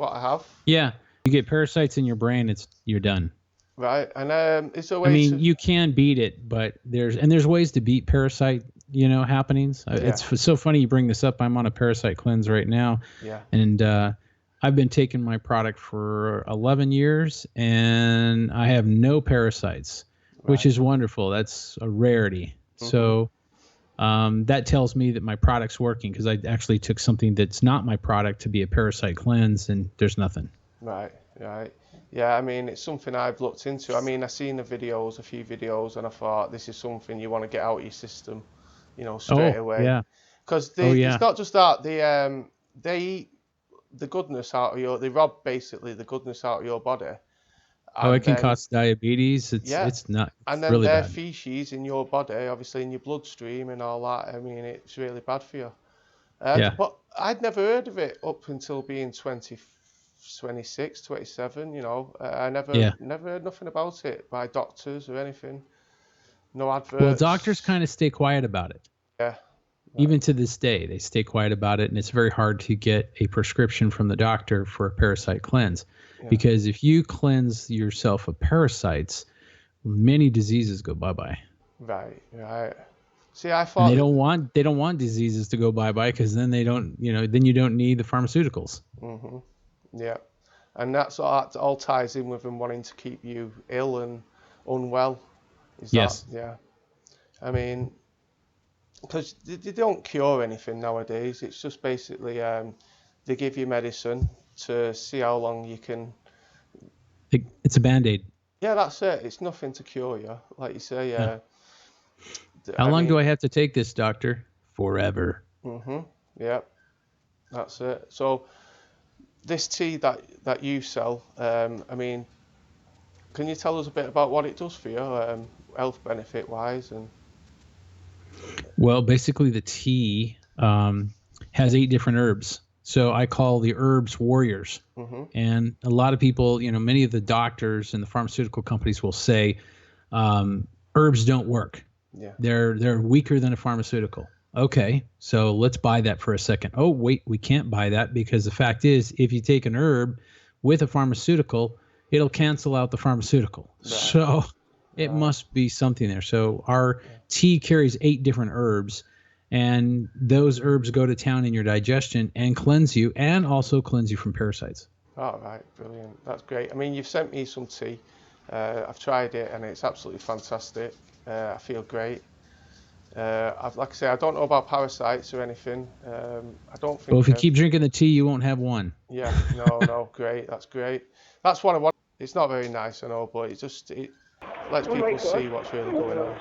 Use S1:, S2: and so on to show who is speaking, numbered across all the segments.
S1: what I have.
S2: Yeah, you get parasites in your brain, you're done.
S1: Right, and is there a way
S2: I mean,
S1: to?
S2: you can beat it, but there's ways to beat parasite, happenings. It's so funny you bring this up. I'm on a parasite cleanse right now.
S1: Yeah.
S2: And I've been taking my product for 11 years, and I have no parasites, which is wonderful. That's a rarity. So that tells me that my product's working, because I actually took something that's not my product to be a parasite cleanse, and there's nothing.
S1: Right. Yeah, I mean, it's something I've looked into. I mean, I've seen a few videos, and I thought this is something you want to get out of your system, straight away.
S2: Yeah.
S1: Because it's not just that, they eat the goodness out of they rob basically the goodness out of your body.
S2: And it can cause diabetes. It's not.
S1: And then
S2: really
S1: their
S2: bad.
S1: feces in your body, obviously in your bloodstream and all that. I mean, it's really bad for you. But I'd never heard of it up until being 26, 27, I never heard nothing about it by doctors or anything. No adverts.
S2: Well, doctors kind of stay quiet about it.
S1: Yeah.
S2: Even to this day, they stay quiet about it, and it's very hard to get a prescription from the doctor for a parasite cleanse. Because if you cleanse yourself of parasites, many diseases go bye-bye.
S1: Right. See, I thought
S2: they don't want diseases to go bye-bye, because then they don't, then you don't need the pharmaceuticals.
S1: Mm-hmm. Yeah. And that all ties in with them wanting to keep you ill and unwell.
S2: Yes.
S1: Yeah. I mean, because they don't cure anything nowadays. It's just basically they give you medicine to see how long you can.
S2: It's a Band-Aid.
S1: Yeah, that's it. It's nothing to cure you, like you say.
S2: How long do I have to take this, doctor? Forever.
S1: Yeah, that's it. So this tea that you sell, I mean, can you tell us a bit about what it does for you, health benefit wise? And
S2: well, basically the tea has 8 different herbs. So I call the herbs warriors. And a lot of people, many of the doctors and the pharmaceutical companies will say herbs don't work.
S1: Yeah.
S2: They're weaker than a pharmaceutical. Okay, so let's buy that for a second. Oh, wait, we can't buy that, because the fact is, if you take an herb with a pharmaceutical, it'll cancel out the pharmaceutical. Right. So it must be something there. So our tea carries 8 different herbs, and those herbs go to town in your digestion and cleanse you, and also cleanse you from parasites.
S1: Oh, right, brilliant. That's great. I mean, you've sent me some tea. I've tried it, and it's absolutely fantastic. I feel great. Like I say, I don't know about parasites or anything. I don't think.
S2: Well, if you keep drinking the tea, you won't have one.
S1: Yeah, no, great. That's great. That's what I want. It's not very nice, I know, but it lets people see what's really going on.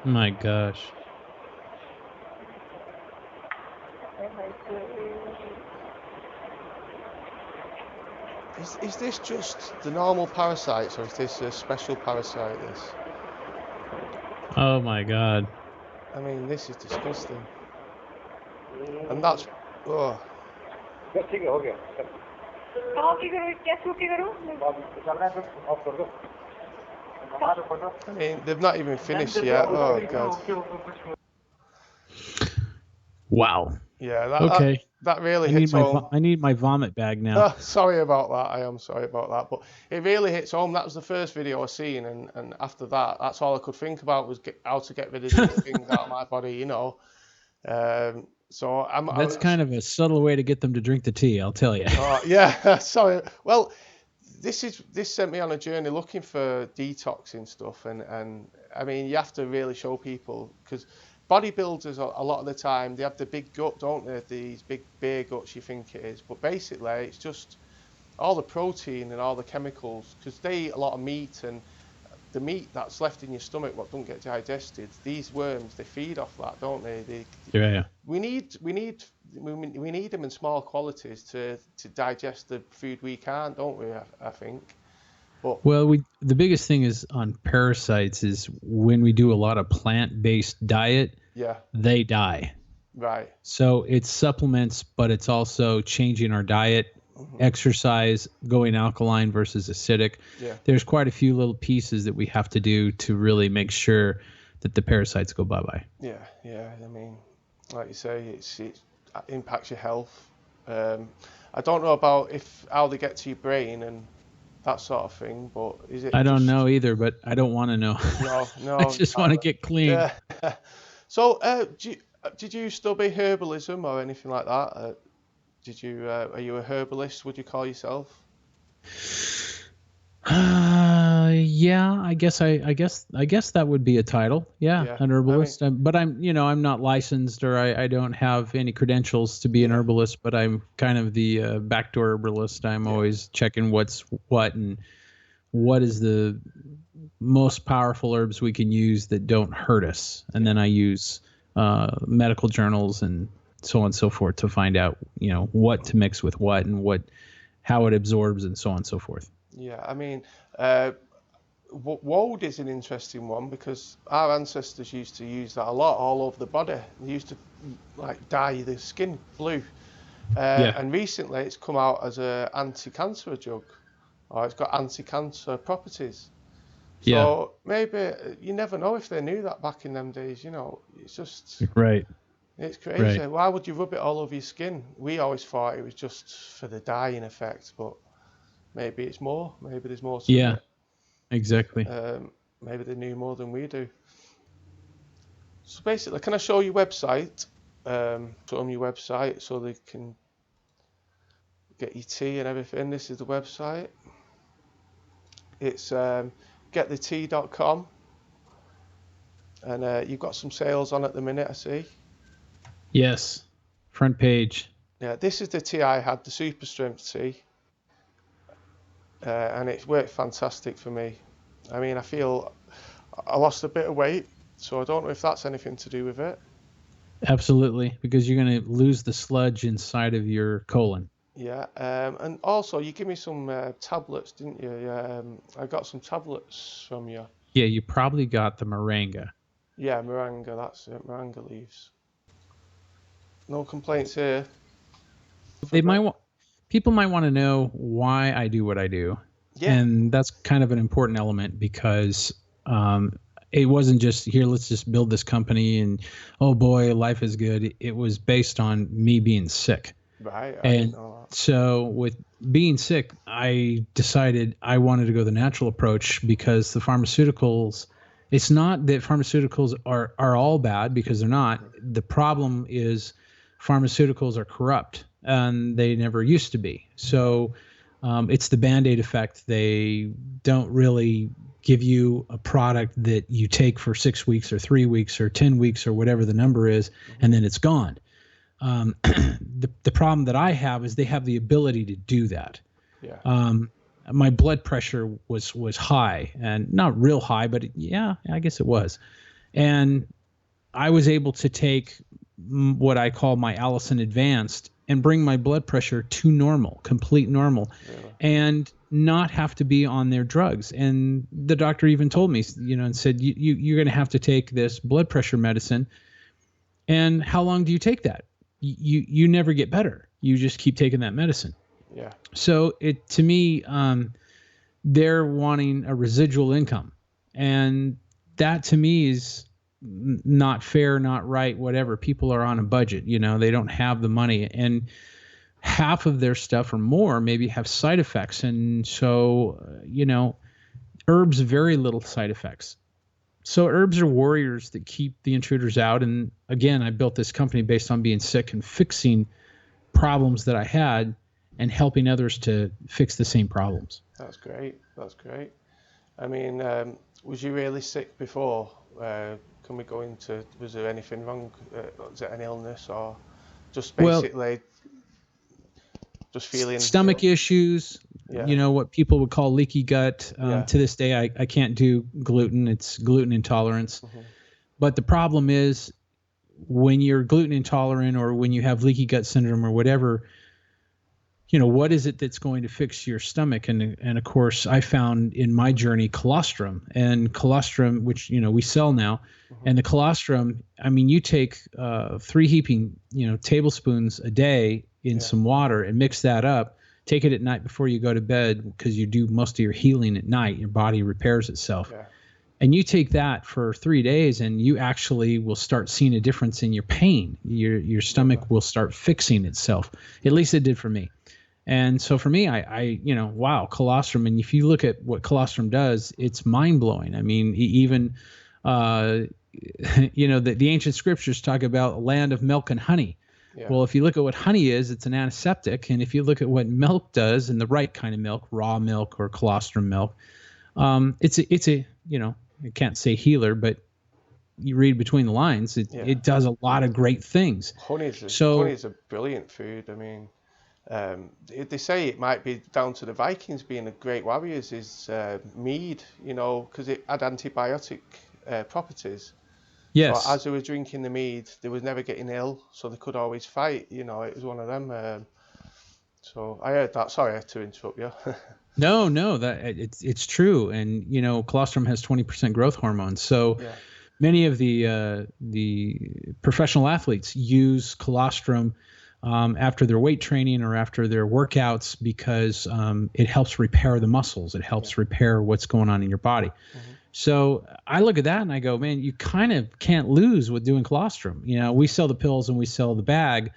S2: My gosh.
S1: Is this just the normal parasites, or is this a special parasite?
S2: Oh my God.
S1: I mean, this is disgusting. And that's I mean, they've not even finished yet. Oh God.
S2: Wow.
S1: Yeah. That really hits home.
S2: I need my vomit bag now.
S1: Sorry about that. I am sorry about that. But it really hits home. That was the first video I seen, and after that, that's all I could think about was how to get rid of these things out of my body. So
S2: That's kind of a subtle way to get them to drink the tea, I'll tell you.
S1: Yeah. Sorry. Well, this sent me on a journey looking for detoxing stuff, and I mean, you have to really show people, because bodybuilders, a lot of the time, they have the big gut, don't they? These big beer guts, you think it is. But basically, it's just all the protein and all the chemicals, because they eat a lot of meat, and the meat that's left in your stomach, what don't get digested, these worms, they feed off that, don't they?
S2: Yeah.
S1: We need we need them in small quantities to digest the food we can't, don't we? I think. But
S2: Well, the biggest thing is on parasites is when we do a lot of plant-based diet,
S1: yeah,
S2: they die.
S1: right.
S2: So it's supplements, but it's also changing our diet, exercise, going alkaline versus acidic.
S1: Yeah,
S2: There's quite a few little pieces that we have to do to really make sure that the parasites go bye-bye.
S1: yeah. I mean, like you say, it impacts your health. I don't know about how they get to your brain and that sort of thing, but is it
S2: I don't
S1: just
S2: know either, but I don't want to know.
S1: no,
S2: I
S1: no?
S2: just want to get clean.
S1: Yeah. So, did you study herbalism or anything like that? Are you a herbalist? Would you call yourself?
S2: Yeah, I guess that would be a title. Yeah,
S1: Yeah.
S2: an
S1: I mean,
S2: herbalist. But I'm not licensed, or I don't have any credentials to be an
S1: yeah,
S2: herbalist. But I'm kind of the backdoor herbalist. I'm
S1: yeah,
S2: always checking what's what and what is the most powerful herbs we can use that don't hurt us, and then I use medical journals and so on and so forth to find out what to mix with what and how it absorbs and so on and so forth.
S1: yeah. I mean, uh, woad is an interesting one because our ancestors used to use that a lot all over the body. They used to like dye the skin blue.
S2: Yeah.
S1: And recently it's come out as a anti-cancer drug, or it's got anti-cancer properties.
S2: Yeah.
S1: So maybe you never know if they knew that back in them days. It's just
S2: Right.
S1: it's crazy.
S2: Right.
S1: Why would you rub it all over your skin? We always thought it was just for the dyeing effect, but maybe it's more. Maybe there's more to
S2: Yeah.
S1: it.
S2: Exactly.
S1: Maybe they knew more than we do. So basically, can I show you website? Show them your website so they can get your tea and everything. This is the website. It's getthetea.com, and you've got some sales on at the minute, I see.
S2: Yes. Front page.
S1: Yeah, this is the tea I had, the super strength tea, and it's worked fantastic for me. I mean, I feel I lost a bit of weight, so I don't know if that's anything to do with it.
S2: Absolutely, because you're going to lose the sludge inside of your colon.
S1: Yeah, and also you give me some tablets, didn't you? I got some tablets from you.
S2: Yeah, you probably got the moringa.
S1: Yeah, moringa, that's it, moringa leaves. No complaints here.
S2: People might want to know why I do what I do.
S1: Yeah,
S2: And that's kind of an important element because it wasn't just here, let's just build this company and oh boy, life is good. It was based on me being sick.
S1: right, I didn't
S2: And
S1: know that.
S2: so with being sick, I decided I wanted to go the natural approach because the pharmaceuticals, it's not that pharmaceuticals are all bad, because they're not. The problem is pharmaceuticals are corrupt and they never used to be. So it's the Band-Aid effect. They don't really give you a product that you take for 6 weeks or 3 weeks or 10 weeks or whatever the number is, and then it's gone. The problem that I have is they have the ability to do that.
S1: Yeah,
S2: My blood pressure was high, and not real high, but yeah, I guess it was. And I was able to take what I call my Allison Advanced and bring my blood pressure to normal, complete normal,
S1: really.
S2: and not have to be on their drugs. And the doctor even told me, and said, you're going to have to take this blood pressure medicine. And how long do you take that? You never get better. You just keep taking that medicine.
S1: Yeah,
S2: So to me, they're wanting a residual income, and that to me is not fair, not right, whatever. People are on a budget, they don't have the money, and half of their stuff or more maybe have side effects. And so, herbs, very little side effects. So herbs are warriors that keep the intruders out. And again, I built this company based on being sick and fixing problems that I had and helping others to fix the same problems.
S1: that's great. That's great. I mean, was you really sick before? Can we go into, was there anything wrong? Was it an illness or just
S2: Well,
S1: basically just feeling,
S2: stomach issues,
S1: yeah,
S2: what people would call leaky gut.
S1: yeah,
S2: To this day, I can't do gluten. It's gluten intolerance.
S1: mhm,
S2: But the problem is when you're gluten intolerant or when you have leaky gut syndrome or whatever, what is it that's going to fix your stomach? And of course, I found in my journey colostrum, which we sell now, and the colostrum. I mean, you take 3 heaping tablespoons a day in some water and mix that up. Take it at night before you go to bed, because you do most of your healing at night. Your body repairs itself. Yeah. And you take that for 3 days, and you actually will start seeing a difference in your pain. Your stomach will start fixing itself. At least it did for me. And so for me, wow, colostrum. And if you look at what colostrum does, it's mind blowing. I mean, even, the ancient scriptures talk about a land of milk and honey. Yeah. Well, if you look at what honey is, it's an antiseptic. And if you look at what milk does, and the right kind of milk, raw milk or colostrum milk, it's a I can't say healer, but you read between the lines, it does a lot of great things.
S1: Honey is a brilliant food. I mean, they say it might be down to the Vikings being the great warriors is mead, because it had antibiotic properties.
S2: Yes.
S1: So as they were drinking the mead, they was never getting ill, so they could always fight. It was one of them. So I heard that. Sorry to interrupt you.
S2: No, that it's true, and colostrum has 20% growth hormone. So many of the professional athletes use colostrum after their weight training or after their workouts, because it helps repair the muscles. It helps repair what's going on in your body. Mm-hmm. So I look at that and I go, man, you kind of can't lose with doing colostrum. We sell the pills and we sell the bag,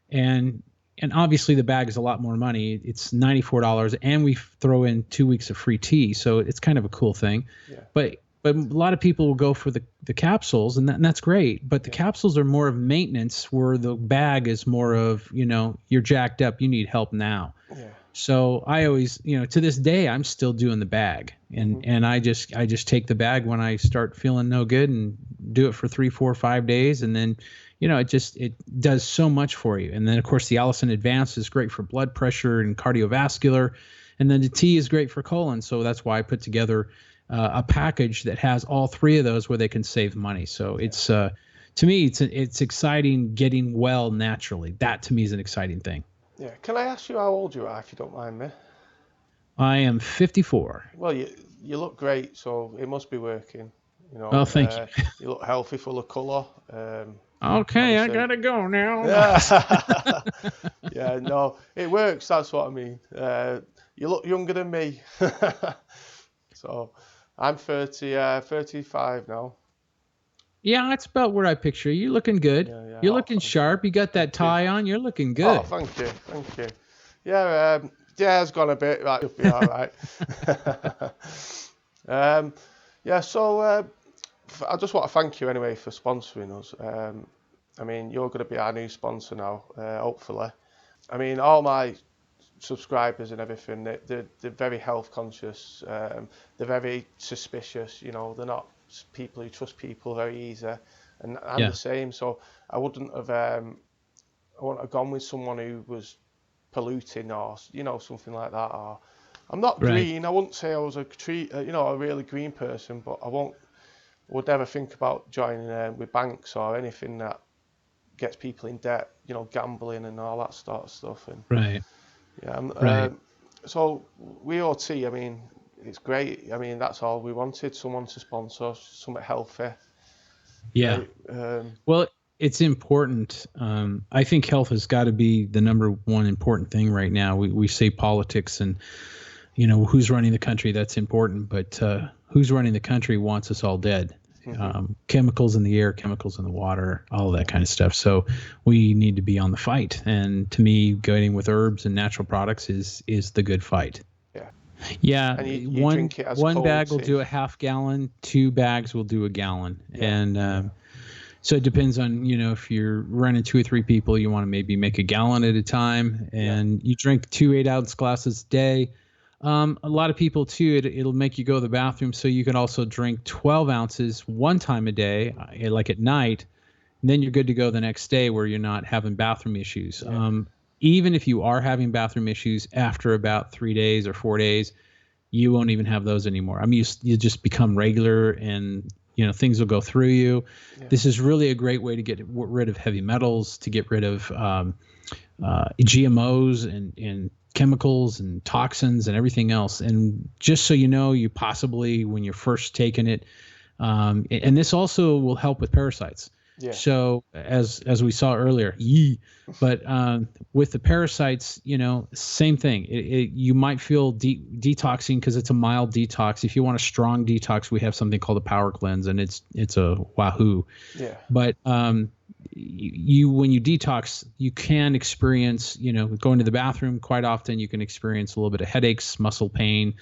S2: and obviously the bag is a lot more money. It's $94, and we throw in 2 weeks of free tea. So it's kind of a cool thing. Yeah. But a lot of people will go for the capsules, and that's great. But the capsules are more of maintenance, where the bag is more of, you're jacked up, you need help now. Yeah. So I always, to this day, I'm still doing the bag, and I just take the bag when I start feeling no good, and do it for 3, 4, 5 days, and then, it does so much for you. And then of course the Allison Advanced is great for blood pressure and cardiovascular, and then the tea is great for colon. So that's why I put together a package that has all 3 of those, where they can save money. So it's to me, it's exciting getting well naturally. That to me is an exciting thing.
S1: Yeah. Can I ask you how old you are, if you don't mind me?
S2: I am 54.
S1: Well, you look great, so it must be working.
S2: Oh, thank you.
S1: You look healthy, full of colour.
S2: Okay, I gotta go now.
S1: Yeah. Yeah, no, it works. That's what I mean. You look younger than me. So I'm 35 now.
S2: Yeah, that's about where I picture you. You're looking good. Yeah. You're looking sharp. You got that tie on. You're looking good.
S1: Oh, thank you. Yeah, hair's gone a bit. That should be all right. So I just want to thank you anyway for sponsoring us. I mean, you're going to be our new sponsor now, hopefully. I mean, all my subscribers and everything, they're very health conscious. They're very suspicious. They're not people who trust people very easy, and I'm the same. So I wouldn't have gone with someone who was polluting or something like that. Or I'm not green. I wouldn't say I was a really green person, but would never think about joining with banks or anything that gets people in debt. Gambling and all that sort of stuff. And so WOT, I mean, it's great. I mean, that's all we wanted, someone to sponsor, something healthy.
S2: Yeah. Well, it's important. I think health has got to be the number one important thing right now. We say politics and, who's running the country, that's important. But who's running the country wants us all dead. Chemicals in the air, chemicals in the water, all of that kind of stuff. So we need to be on the fight. And to me, going with herbs and natural products is the good fight. Yeah,
S1: and you
S2: one
S1: cold
S2: bag will
S1: tea.
S2: do a half gallon, 2 bags will do a gallon. And so it depends on, if you're running 2 or 3 people, you want to maybe make a gallon at a time, and you drink 2 8-ounce glasses a day. A lot of people too, it'll make you go to the bathroom, so you can also drink 12 ounces one time a day, like at night, and then you're good to go the next day, where you're not having bathroom issues. Even if you are having bathroom issues, after about 3 days or 4 days, you won't even have those anymore. I mean, you'll just become regular, and things will go through you.
S1: Yeah.
S2: This is really a great way to get rid of heavy metals, to get rid of GMOs and chemicals and toxins and everything else. And just so you know, you possibly, when you're first taking it, and this also will help with parasites.
S1: Yeah.
S2: So as we saw earlier, but with the parasites, same thing. You might feel detoxing because it's a mild detox. If you want a strong detox, we have something called a power cleanse, and it's a wahoo.
S1: Yeah.
S2: But you when you detox, you can experience, going to the bathroom quite often. You can experience a little bit of headaches, muscle pain.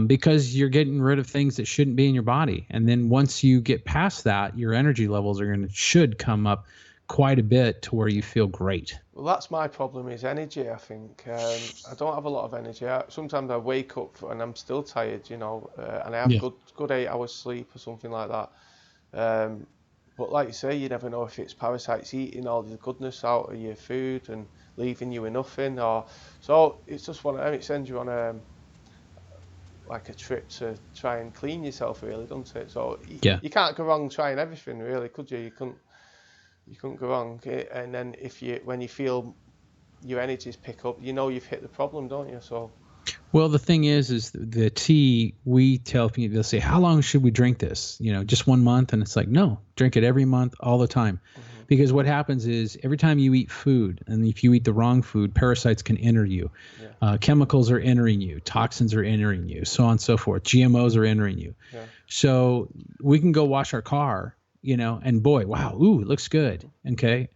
S2: Because you're getting rid of things that shouldn't be in your body. And then once you get past that, your energy levels should come up quite a bit to where you feel great.
S1: Well, that's my problem, is energy, I think. I don't have a lot of energy. Sometimes I wake up and I'm still tired, and I have good 8 hours sleep or something like that. But like you say, you never know if it's parasites eating all the goodness out of your food and leaving you with nothing. So it's just one of them. It sends you on like a trip to try and clean yourself, really, doesn't it? So you can't go wrong trying everything, really, could you? You couldn't go wrong. And then when you feel your energies pick up, you've hit the problem, don't you? So.
S2: Well, the thing is the tea, we tell people, they'll say, how long should we drink this? Just 1 month? And it's like, no, drink it every month, all the time. Mm-hmm. Because what happens is every time you eat food, and if you eat the wrong food, parasites can enter you. Yeah. Chemicals are entering you. Toxins are entering you, so on and so forth. GMOs are entering you. Yeah. So we can go wash our car, and boy, wow, ooh, it looks good. Okay.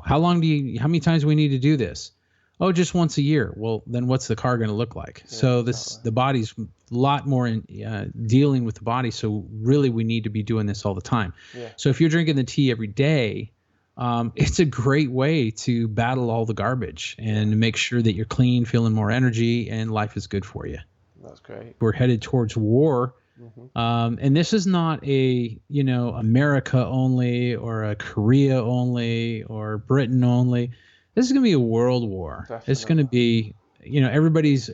S2: How many times do we need to do this? Oh, just once a year. Well, then what's the car going to look like? Yeah, so the body's a lot more dealing with the body. So really, we need to be doing this all the time. Yeah. So if you're drinking the tea every day, it's a great way to battle all the garbage and make sure that you're clean, feeling more energy, and life is good for you.
S1: That's great.
S2: We're headed towards war. Mm-hmm. And this is not a, America only or a Korea only or Britain only. This is going to be a world war. Definitely. It's going to be, everybody's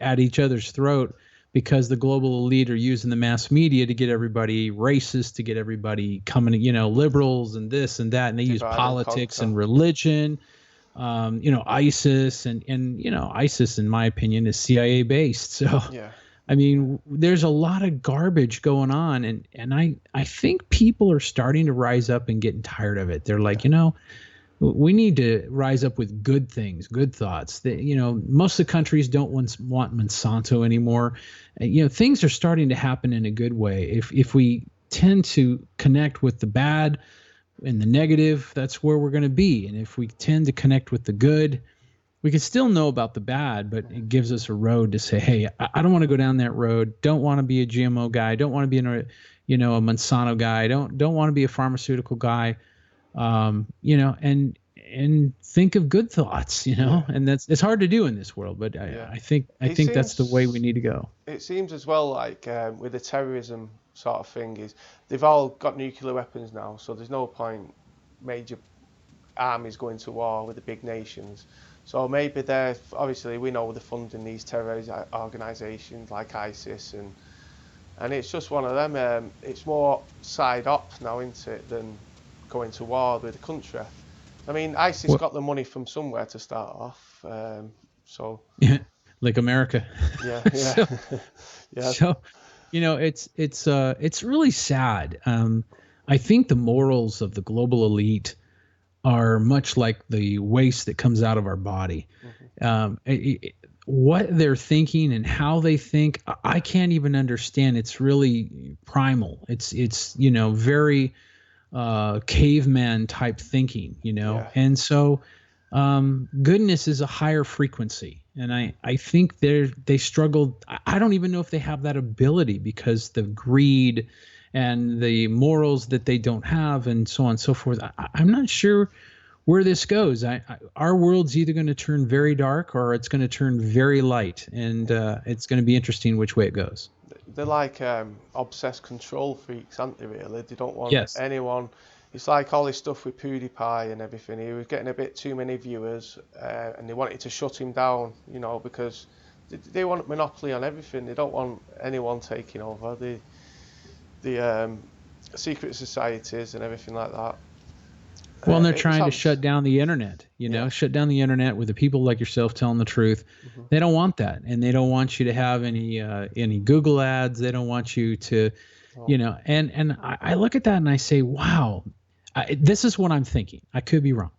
S2: at each other's throat because the global elite are using the mass media to get everybody racist, to get everybody coming, liberals and this and that. And they use politics and religion, ISIS and ISIS, in my opinion, is CIA based. So, yeah. I mean, there's a lot of garbage going on. And I think people are starting to rise up and getting tired of it. They're like, we need to rise up with good things, good thoughts. Most of the countries don't want Monsanto anymore. Things are starting to happen in a good way. If we tend to connect with the bad and the negative, that's where we're going to be. And if we tend to connect with the good, we can still know about the bad, but it gives us a road to say, hey, I don't want to go down that road. Don't want to be a GMO guy. Don't want to be a Monsanto guy. Don't want to be a pharmaceutical guy. And think of good thoughts, yeah. And it's hard to do in this world, but I think that's the way we need to go.
S1: It seems as well like with the terrorism sort of thing is they've all got nuclear weapons now, so there's no point major armies going to war with the big nations. So maybe obviously we know they're funding these terrorist organisations like ISIS and it's just one of them. It's more side op now, isn't it, than going to war with the country. I mean, ISIS got the money from somewhere to start off, so
S2: yeah, like America.
S1: Yeah.
S2: So, yeah. So, it's really sad. I think the morals of the global elite are much like the waste that comes out of our body. Mm-hmm. What they're thinking and how they think, I can't even understand. It's really primal. It's very caveman type thinking, yeah. And so goodness is a higher frequency, and I think they struggled. I don't even know if they have that ability because the greed and the morals that they don't have and so on and so forth. I'm not sure where this goes. Our world's either going to turn very dark or it's going to turn very light, and it's going to be interesting which way it goes.
S1: They're like obsessed control freaks, aren't they, really? They don't want anyone. It's like all this stuff with PewDiePie and everything. He was getting a bit too many viewers and they wanted to shut him down, because they want monopoly on everything. They don't want anyone taking over. secret societies and everything like that.
S2: Well, and they're
S1: It
S2: trying to
S1: sounds,
S2: shut down the internet, shut down the internet with the people like yourself telling the truth.
S1: mhm.
S2: They don't want that. And they don't want you to have any Google ads. They don't want you to,
S1: Oh,
S2: and I look at that and I say, wow, this is what I'm thinking. I could be wrong.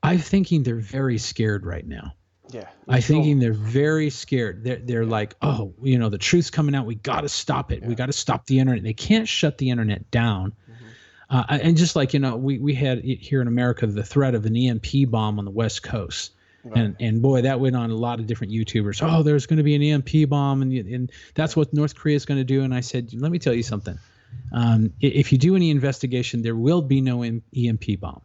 S2: I'm thinking they're very scared right now.
S1: yeah,
S2: I'm thinking
S1: Trump,
S2: they're very scared. They're
S1: yeah,
S2: like, oh, the truth's coming out. We got to stop it. We
S1: yeah,
S2: got to stop the internet. They can't shut the internet down.
S1: mhm.
S2: And just like, we had here in America the threat of an EMP bomb on the West Coast.
S1: Right,
S2: And boy, that went on a lot of different YouTubers. Oh, there's going to be an EMP bomb, and that's what North Korea is going to do. And I said, let me tell you something. If you do any investigation, there will be no EMP bomb.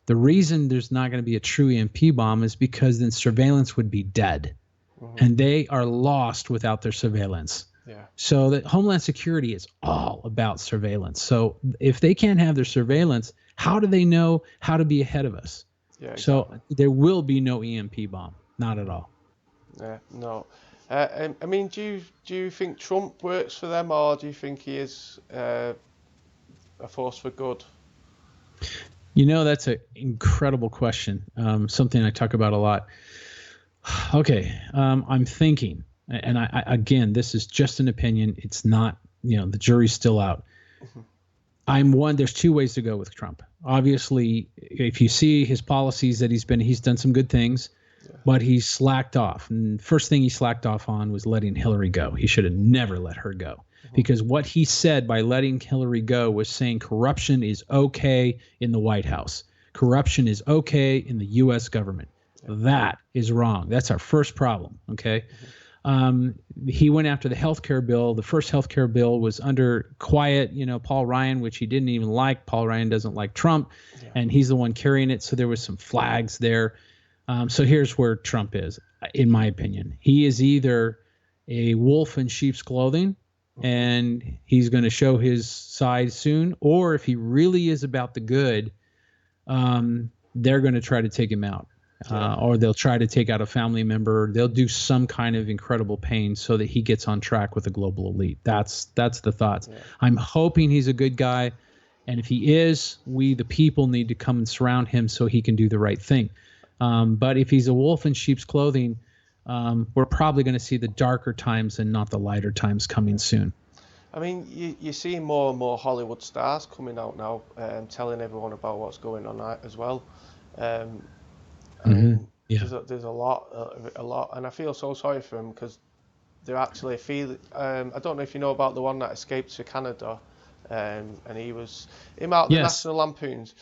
S2: The reason there's not going to be a true EMP bomb is because then surveillance would be dead,
S1: mhm.
S2: and they are lost without their surveillance.
S1: Yeah,
S2: So that Homeland Security is all about surveillance. So if they can't have their surveillance, how do they know how to be ahead of us?
S1: yeah,
S2: So
S1: exactly.
S2: there will be no EMP bomb, not at all.
S1: Yeah, no. I mean, do you think Trump works for them, or do you think he is a force for good?
S2: That's an incredible question. Something I talk about a lot. Okay, I'm thinking, and I again, this is just an opinion. It's not, the jury's still out.
S1: Mhm.
S2: There's two ways to go with Trump. Obviously, if you see his policies that he's done some good things,
S1: Yeah,
S2: but he's slacked off. And first thing he slacked off on was letting Hillary go. He should have never let her go.
S1: mhm.
S2: Because what he said by letting Hillary go was saying corruption is okay in the White House. Corruption is okay in the U.S. government.
S1: Yeah,
S2: That is wrong. That's our first problem. Okay.
S1: mhm.
S2: He went after the healthcare bill. The first healthcare bill was under quiet, Paul Ryan, which he didn't even like. Paul Ryan doesn't like Trump,
S1: Yeah,
S2: and he's the one carrying it. So there was some flags there. So here's where Trump is, in my opinion. He is either a wolf in sheep's clothing,
S1: mhm.
S2: and he's going to show his side soon, or if he really is about the good, they're going to try to take him out.
S1: Yeah,
S2: Or they'll try to take out a family member. They'll do some kind of incredible pain so that he gets on track with the global elite. That's the thoughts.
S1: yeah,
S2: I'm hoping he's a good guy, and if he is, we the people need to come and surround him so he can do the right thing. But if he's a wolf in sheep's clothing, we're probably going to see the darker times and not the lighter times coming
S1: yeah.
S2: soon.
S1: I mean, you're seeing more and more Hollywood stars coming out now, telling everyone about what's going on as well. Um, I
S2: Hmm.
S1: mean,
S2: Yeah.
S1: there's a lot, and I feel so sorry for them because they're actually feeling. I don't know if you know about the one that escaped to Canada, and he was him out the
S2: Yes.
S1: National Lampoons.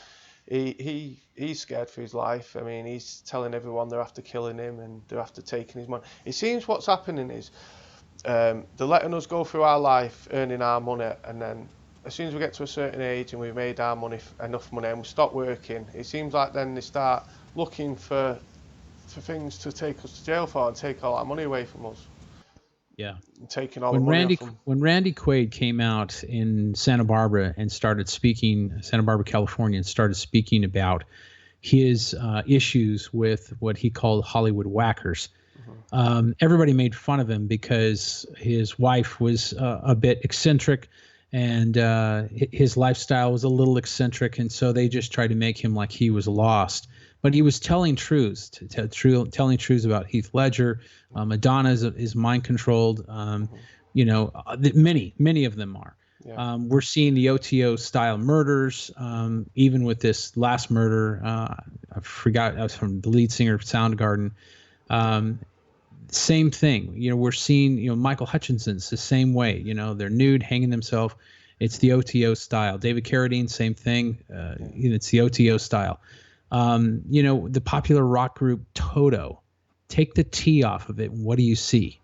S1: He's scared for his life. I mean, he's telling everyone they're after killing him and they're after taking his money. It seems what's happening is they're letting us go through our life earning our money, and then as soon as we get to a certain age and we've made our money, enough money, and we stop working, it seems like then they start looking for things to take us to jail for and take all our money away from us,
S2: Yeah.
S1: and taking all the
S2: When
S1: money
S2: Randy
S1: off them.
S2: when Randy Quaid came out in Santa Barbara and started speaking, Santa Barbara, California, and started speaking about his issues with what he called Hollywood whackers, everybody made fun of him because his wife was a bit eccentric, and his lifestyle was a little eccentric, and so they just tried to make him like he was lost. But he was telling truths, telling truths about Heath Ledger. Madonna is mind controlled. Many of them are.
S1: Yeah,
S2: We're seeing the OTO style murders, even with this last murder. I forgot, that was from the lead singer of Soundgarden. Um, Same thing. We're seeing, Michael Hutchinson's the same way. They're nude, hanging themselves. It's the OTO style. David Carradine, same thing. It's the OTO style. The popular rock group Toto. Take the T off of it. What do you see?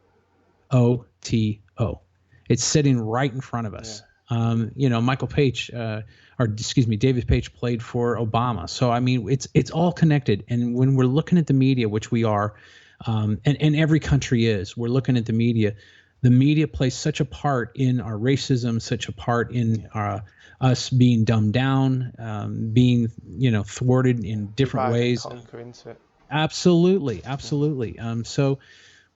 S2: OTO. It's sitting right in front of us. Michael Page, David Page played for Obama. So I mean, it's all connected. And when we're looking at the media, which we are, and every country is, we're looking at the media. The media plays such a part in our racism, such a part in us being dumbed down, being thwarted in different
S1: divide and
S2: ways.
S1: conquer, isn't it?
S2: Absolutely, absolutely. So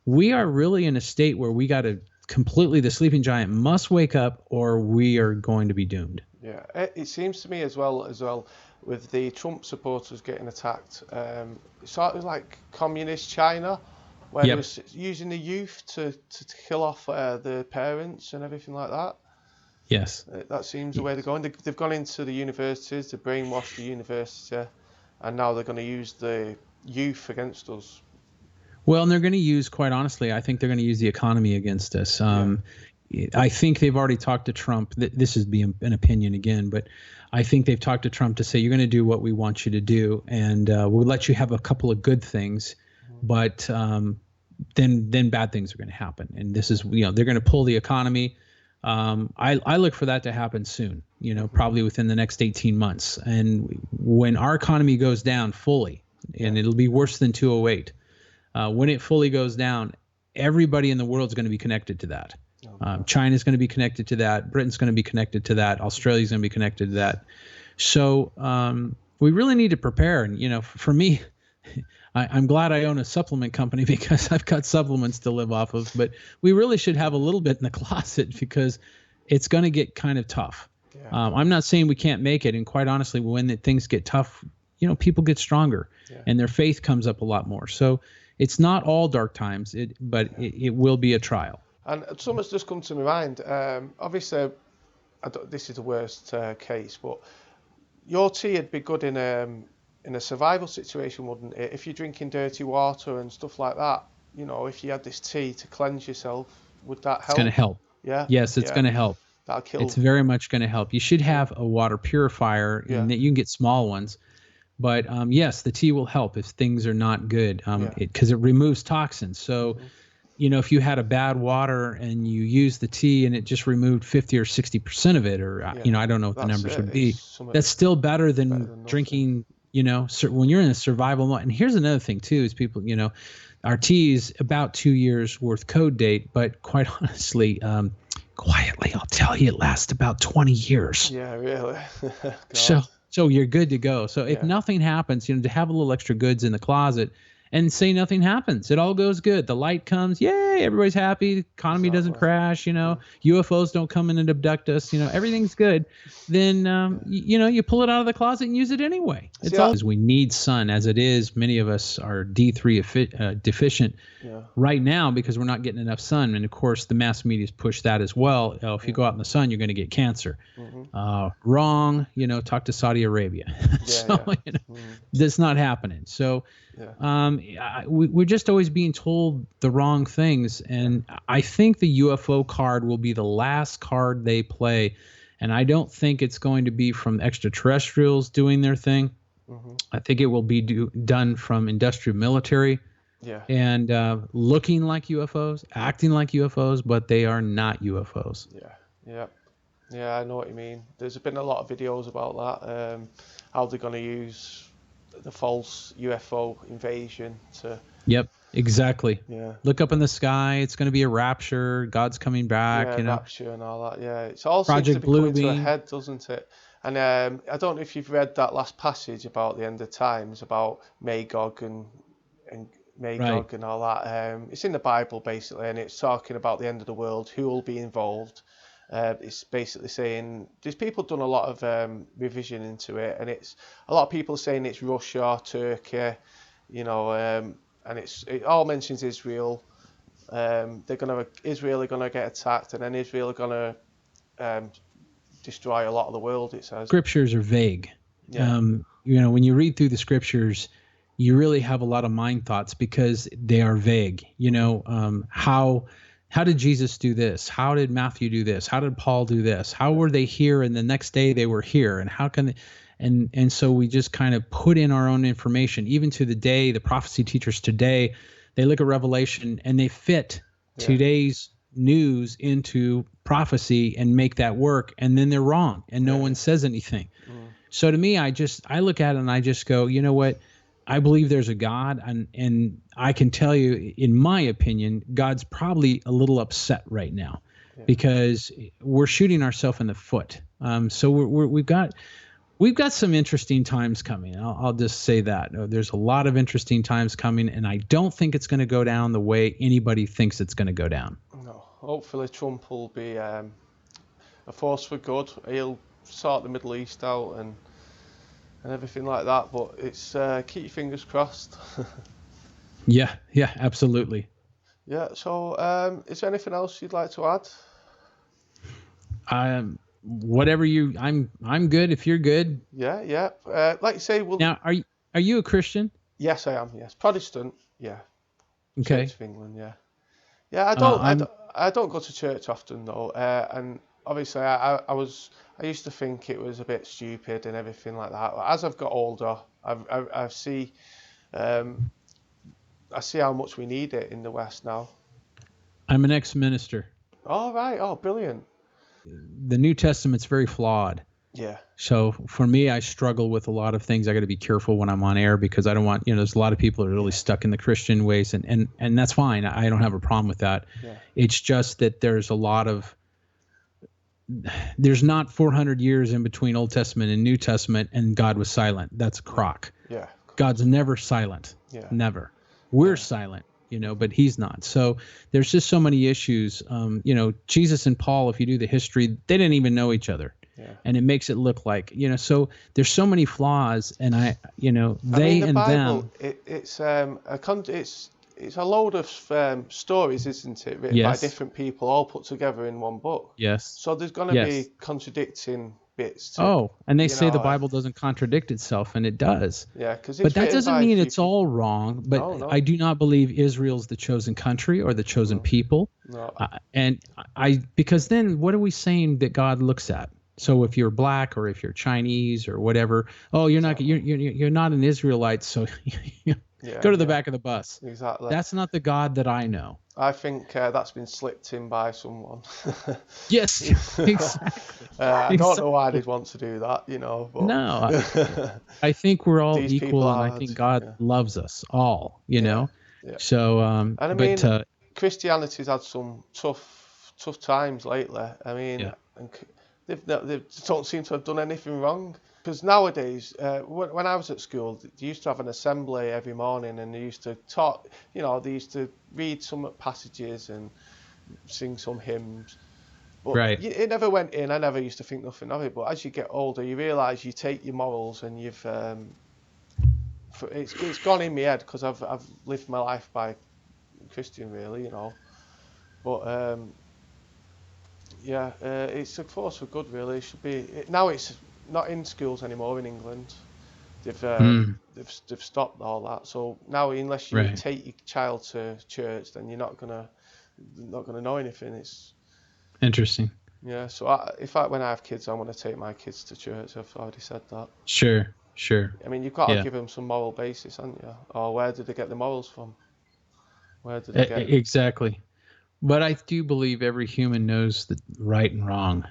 S2: we are really in a state where we got to completely, the sleeping giant must wake up, or we are going to be doomed.
S1: Yeah, it seems to me as well with the Trump supporters getting attacked. It's sort of like communist China, where they
S2: Yep.
S1: was using the youth to kill off the parents and everything like that.
S2: Yes.
S1: That seems the way they're going. They've gone into the universities, they brainwashed the university, and now they're going to use the youth against us.
S2: Well, and they're going to use, quite honestly, I think they're going to use the economy against us.
S1: Yeah.
S2: I think they've already talked to Trump. This is being an opinion again, but I think they've talked to Trump to say, you're going to do what we want you to do, and we'll let you have a couple of good things, but then bad things are going to happen. And this is, they're going to pull the economy. I look for that to happen soon, probably within the next 18 months. And when our economy goes down fully, and it'll be worse than 208, when it fully goes down, everybody in the world is going to be connected to that. China's going to be connected to that. Britain's going to be connected to that. Australia's going to be connected to that. So we really need to prepare. And, for me, I'm glad I own a supplement company because I've got supplements to live off of. But we really should have a little bit in the closet because it's going to get kind of tough. Yeah. I'm not saying we can't make it. And quite honestly, when things get tough, people get stronger and their faith comes up a lot more. So it's not all dark times, but it will be a trial.
S1: And something's just come to my mind. Obviously, this is the worst case, but your tea would be good in a survival situation, wouldn't it? If you're drinking dirty water and stuff like that, if you had this tea to cleanse yourself, would that help?
S2: It's going to help.
S1: Yeah.
S2: Yes, it's going to help.
S1: That'll kill.
S2: It's very much going to help. You should have a water purifier, and you can get small ones. But yes, the tea will help if things are not good, because it removes toxins. So, if you had a bad water and you use the tea and it just removed 50 or 60% of it, or I don't know what the numbers would be. That's still better than drinking. When you're in a survival mode. And here's another thing too: is people, our tea is about 2 years worth code date, but quite honestly, quietly, I'll tell you, it lasts about 20 years.
S1: Yeah, really.
S2: So you're good to go. So if nothing happens, to have a little extra goods in the closet and say nothing happens, it all goes good. The light comes, yay, everybody's happy. The economy doesn't crash, UFOs don't come in and abduct us, everything's good. Then, you pull it out of the closet and use it anyway. It's always, we need sun as it is. Many of us are D3 deficient right now because we're not getting enough sun. And of course, the mass media's push that as well. If you go out in the sun, you're going to get cancer. Wrong, talk to Saudi Arabia. That's not happening. So, we're just always being told the wrong things, and I think the UFO card will be the last card they play, and I don't think it's going to be from extraterrestrials doing their thing. I think it will be done from industrial military, and looking like UFOs, acting like UFOs, but they are not UFOs.
S1: Yeah, I know what you mean. There's been a lot of videos about that, how they're going to use the false UFO invasion to...
S2: Yep, exactly.
S1: Yeah.
S2: Look up in the sky. It's going to be a rapture. God's coming back.
S1: Rapture and all that. Yeah, it's all
S2: Project
S1: seems to be
S2: Blue
S1: coming to a
S2: Beam.
S1: head, doesn't it? And I don't know if you've read that last passage about the end of times, about Magog and Magog and all that. It's in the Bible basically, and it's talking about the end of the world, who will be involved. It's basically saying there's people done a lot of revision into it, and it's a lot of people saying it's Russia, Turkey, and it all mentions Israel. Israel are gonna get attacked, and then Israel are gonna destroy a lot of the world. It says
S2: scriptures are vague. When you read through the scriptures, you really have a lot of mind thoughts because they are vague. How did Jesus do this? How did Matthew do this? How did Paul do this? How were they here and the next day they were here? And how can they, and so we just kind of put in our own information. Even to the day, the prophecy teachers today, they look at Revelation and they fit today's news into prophecy and make that work, and then they're wrong and no one says anything. So to me, I look at it and I just go, you know what? I believe there's a God, and I can tell you, in my opinion, God's probably a little upset right now because we're shooting ourselves in the foot. So we've got some interesting times coming. I'll just say that. There's a lot of interesting times coming, and I don't think it's going to go down the way anybody thinks it's going to go down.
S1: No, hopefully Trump will be a force for good. sort the Middle East out and everything like that. But it's keep your fingers crossed.
S2: Yeah, yeah, absolutely.
S1: Yeah. So, is there anything else you'd like to add?
S2: Whatever you, I'm good if you're good.
S1: Yeah, yeah. Like you say, well,
S2: Now, are you a Christian?
S1: yes, I am. Yes, Protestant. Yeah, Church
S2: Okay.
S1: of England. Yeah, yeah.
S2: I'm
S1: I don't go to church often though, and obviously I used to think it was a bit stupid and everything like that. As I've got older, I see um, I see how much we need it in the West now.
S2: I'm an ex-minister.
S1: Oh right. Oh, brilliant.
S2: The New Testament's very flawed.
S1: Yeah.
S2: So for me, I struggle with a lot of things. I got to be careful when I'm on air because I don't want, there's a lot of people that are really stuck in the Christian ways, and that's fine. I don't have a problem with that.
S1: Yeah.
S2: It's just that there's not 400 years in between Old Testament and New Testament, and God was silent. That's a crock.
S1: Yeah.
S2: God's never silent.
S1: Yeah.
S2: Never. We're silent, but he's not. So there's just so many issues. Jesus and Paul, if you do the history, they didn't even know each other.
S1: Yeah.
S2: And it makes it look like, so there's so many flaws, and they
S1: the
S2: and
S1: Bible,
S2: them.
S1: it's a load of stories, isn't it, written by different people, all put together in one book.
S2: Yes.
S1: So there's going to be contradicting bits.
S2: And they say the Bible doesn't contradict itself, and it does.
S1: Yeah,
S2: but that doesn't mean it's all wrong. But
S1: no.
S2: I do not believe Israel's the chosen country or the chosen people.
S1: No.
S2: Because then what are we saying that God looks at? So if you're black or if you're Chinese or whatever, you're not an Israelite, so go to the back of the bus.
S1: Exactly.
S2: That's not the God that I know.
S1: I think that's been slipped in by someone.
S2: Yes, exactly.
S1: I don't know why they'd want to do that, But
S2: no, I think we're all equal, and I think God loves us all, know.
S1: Yeah.
S2: So,
S1: and I mean, Christianity's had some tough times lately. I mean, and they don't seem to have done anything wrong. Because nowadays, when I was at school, they used to have an assembly every morning, and they used to talk. They used to read some passages and sing some hymns. But it never went in. I never used to think nothing of it. But as you get older, you realise you take your morals and you've it's gone in my head because I've lived my life by Christian, really, But it's a force for good, really. It should be now. It's not in schools anymore in England. They've stopped all that. So now, unless you take your child to church, then you're not gonna know anything. It's
S2: interesting.
S1: Yeah. So when I have kids, I want to take my kids to church. I've already said that.
S2: Sure.
S1: I mean, you've got to give them some moral basis, haven't you? Or where did they get the morals from? Where did they get
S2: exactly? But I do believe every human knows the right and wrong.